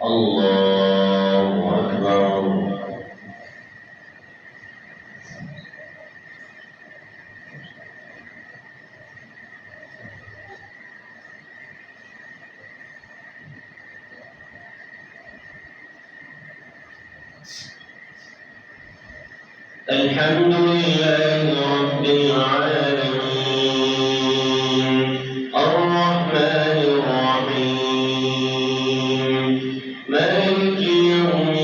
الله أكبر. الحمد لله رب العالمين الرحمن الرحيم مالك يوم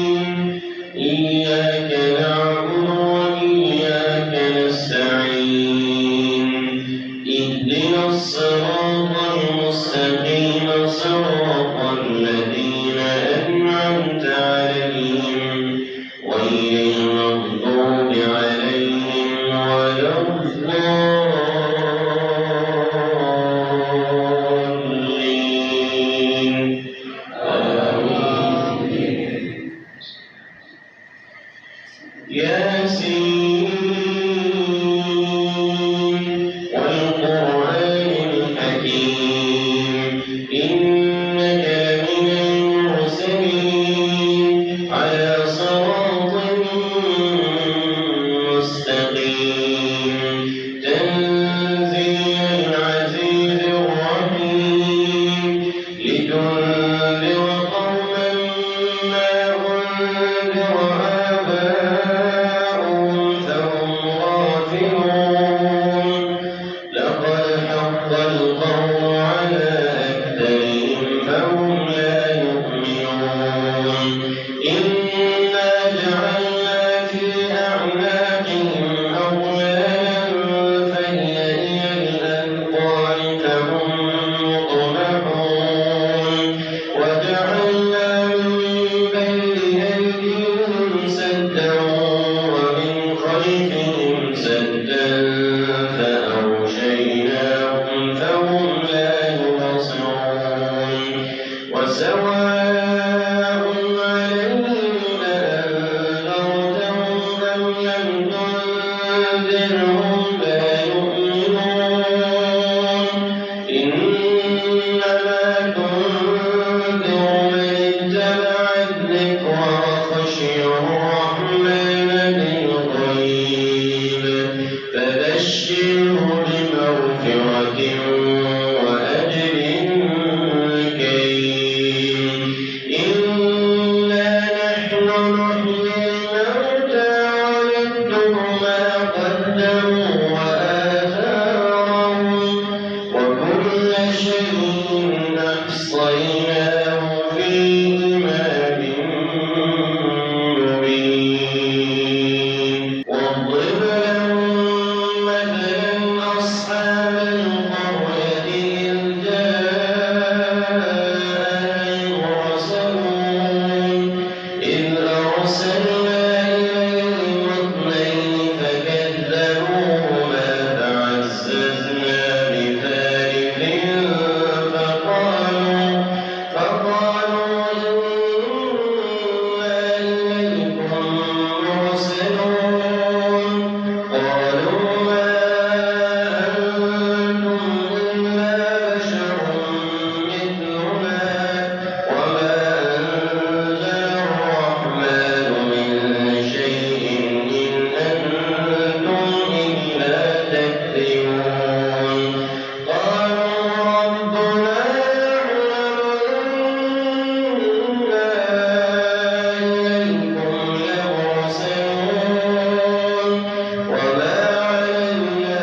الدين إياك نعبد وإياك نستعين اهدنا الصراط المستقيم صراط الذين أنعمت عليهم غير المغضوب عليهم ولا الضالين آمين. ياسين والقرآن الحكيم إنك لمن المرسلين على صراط مستقيم تنزيل العزيز الرحيم لتنذر قوما ما أنذر آباؤهم فهم غافلون لقد حق القول على أكثرهم فهم لا يؤمنون إنا جعلنا في أعناقهم أغلالا فهي إلى الأذقان فهم مقمحون وجعلنا من بين أيديهم سدا ومن خلفهم سدا فأغشيناهم فهم لا يبصرون وسواء عليهم أأنذرتهم أم لم تنذرهم لا يؤمنون إنما تنذر من اتبع الذكر وخشي الرحمن بالغيب فبشره بمغفرة وأجر كريم إنا نحن نحيي الموتى ونكتب ما قدموا وآثارهم وكل شيء أحصيناه في إمام مبين واضرب لهم مثلا أصحاب القرية إذ جاءها المرسلون إذ أرسلنا إليهم اثنين فكذبوهما فعززنا بثالث فقالوا إنا إليكم مرسلون قالوا ما أنتم إلا بشر مثلنا وما أنزل الرحمن من شيء إن أنتم إلا تكذبون قالوا ربنا يعلم إنا إليكم لمرسلون وما علينا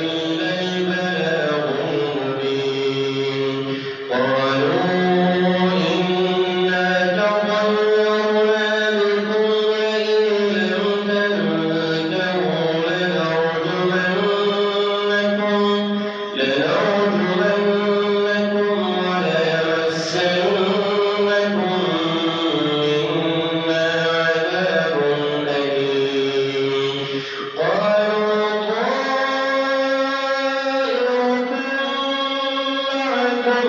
إلا البلاغ المبين قالوا إنا تطيرنا بكم لئن لم تنتهوا لنرجمنكم وليمسنكم منا عذاب أليم قالوا طائركم معكم